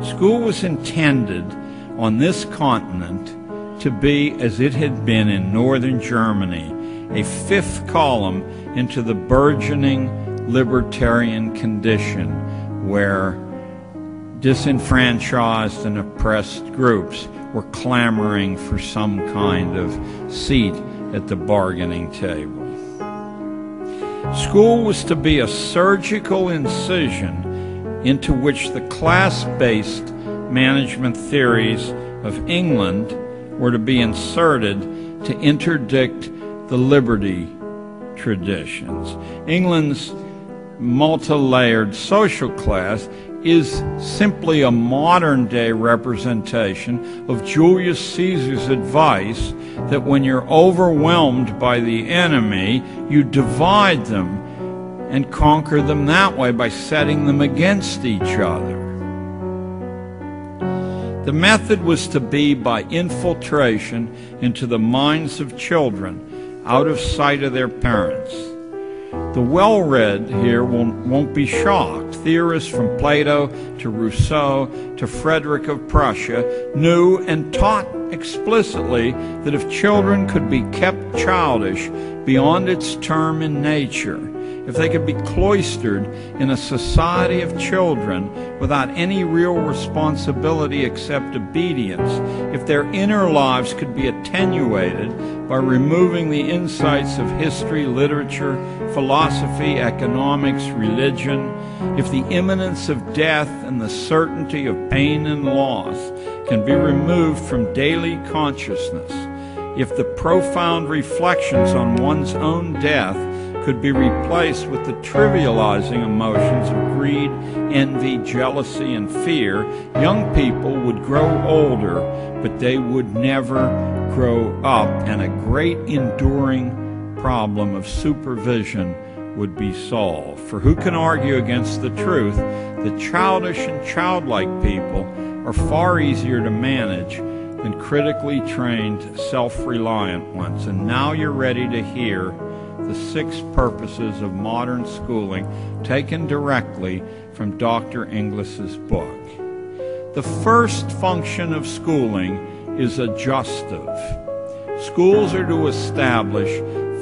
School was intended on this continent to be, as it had been in northern Germany, a fifth column into the burgeoning libertarian condition where disenfranchised and oppressed groups were clamoring for some kind of seat at the bargaining table. School was to be a surgical incision into which the class-based management theories of England were to be inserted to interdict the liberty traditions. England's multi-layered social class is simply a modern-day representation of Julius Caesar's advice that when you're overwhelmed by the enemy, you divide them and conquer them that way by setting them against each other. The method was to be by infiltration into the minds of children, out of sight of their parents. The well-read here won't be shocked. Theorists from Plato to Rousseau to Frederick of Prussia knew and taught explicitly that if children could be kept childish beyond its term in nature, if they could be cloistered in a society of children without any real responsibility except obedience, if their inner lives could be attenuated by removing the insights of history, literature, philosophy, economics, religion, if the imminence of death and the certainty of pain and loss can be removed from daily consciousness, if the profound reflections on one's own death could be replaced with the trivializing emotions of greed, envy, jealousy, and fear, young people would grow older, but they would never grow up, and a great enduring problem of supervision would be solved. For who can argue against the truth that childish and childlike people are far easier to manage than critically trained, self-reliant ones? And now you're ready to hear the 6 purposes of modern schooling taken directly from Dr. Inglis's book. The first function of schooling is adjustive. Schools are to establish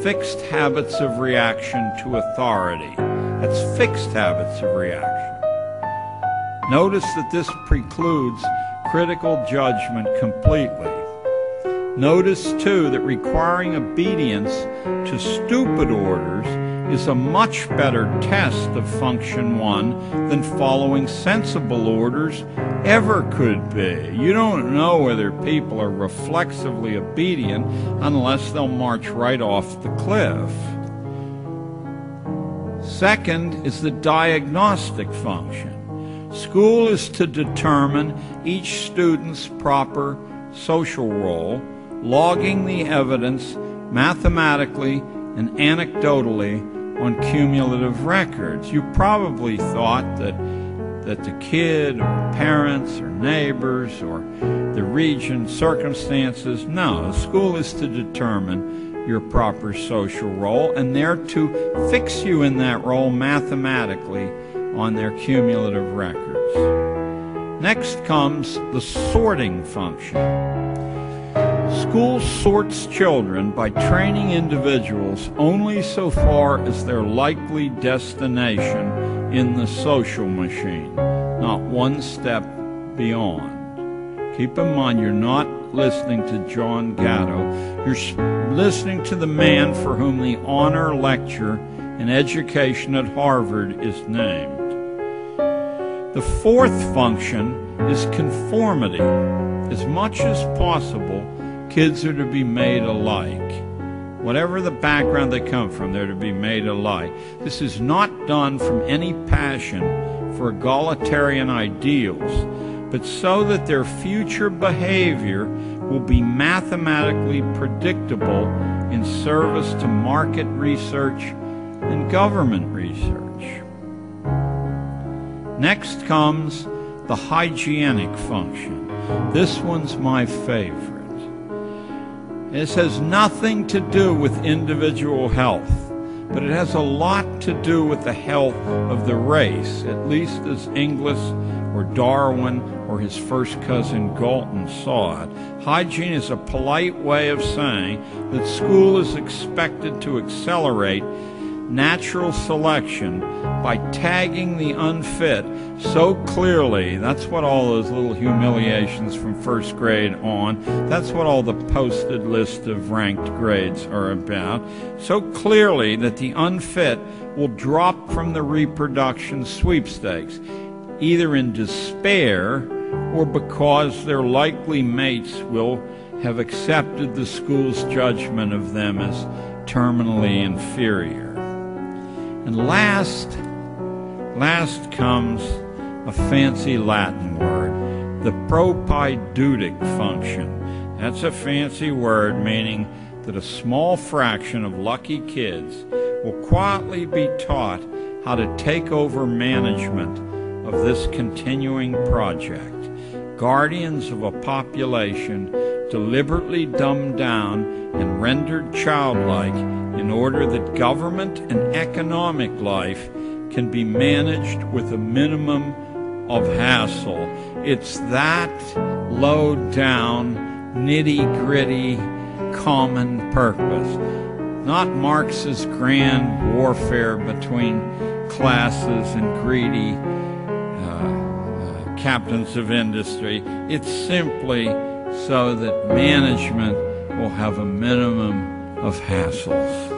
fixed habits of reaction to authority. That's fixed habits of reaction. Notice that this precludes critical judgment completely. Notice, too, that requiring obedience to stupid orders is a much better test of function 1 than following sensible orders ever could be. You don't know whether people are reflexively obedient unless they'll march right off the cliff. Second is the diagnostic function. School is to determine each student's proper social role, logging the evidence mathematically and anecdotally on cumulative records. You probably thought that the kid or parents or neighbors or the region, circumstances. No, school is to determine your proper social role, and they're to fix you in that role mathematically on their cumulative records. Next comes the sorting function. School sorts children by training individuals only so far as their likely destination in the social machine, not one step beyond. Keep in mind, you're not listening to John Gatto. You're listening to the man for whom the honor lecture in education at Harvard is named. The fourth function is conformity. As much as possible, kids are to be made alike. Whatever the background they come from, they're to be made alike. This is not done from any passion for egalitarian ideals, but so that their future behavior will be mathematically predictable in service to market research and government research. Next comes the hygienic function. This one's my favorite. This has nothing to do with individual health, but it has a lot to do with the health of the race, at least as Inglis or or Darwin or his first cousin Galton saw it. Hygiene is a polite way of saying that school is expected to accelerate natural selection by tagging the unfit so clearly. That's what all those little humiliations from first grade on, that's what all the posted list of ranked grades are about, so clearly that the unfit will drop from the reproduction sweepstakes, either in despair or because their likely mates will have accepted the school's judgment of them as terminally inferior. And last comes a fancy Latin word, the propaidutic function. That's a fancy word meaning that a small fraction of lucky kids will quietly be taught how to take over management of this continuing project. Guardians of a population deliberately dumbed down and rendered childlike in order that government and economic life can be managed with a minimum of hassle. It's that low-down, nitty-gritty, common purpose, not Marx's grand warfare between classes and greedy captains of industry. It's simply so that management will have a minimum of hassles.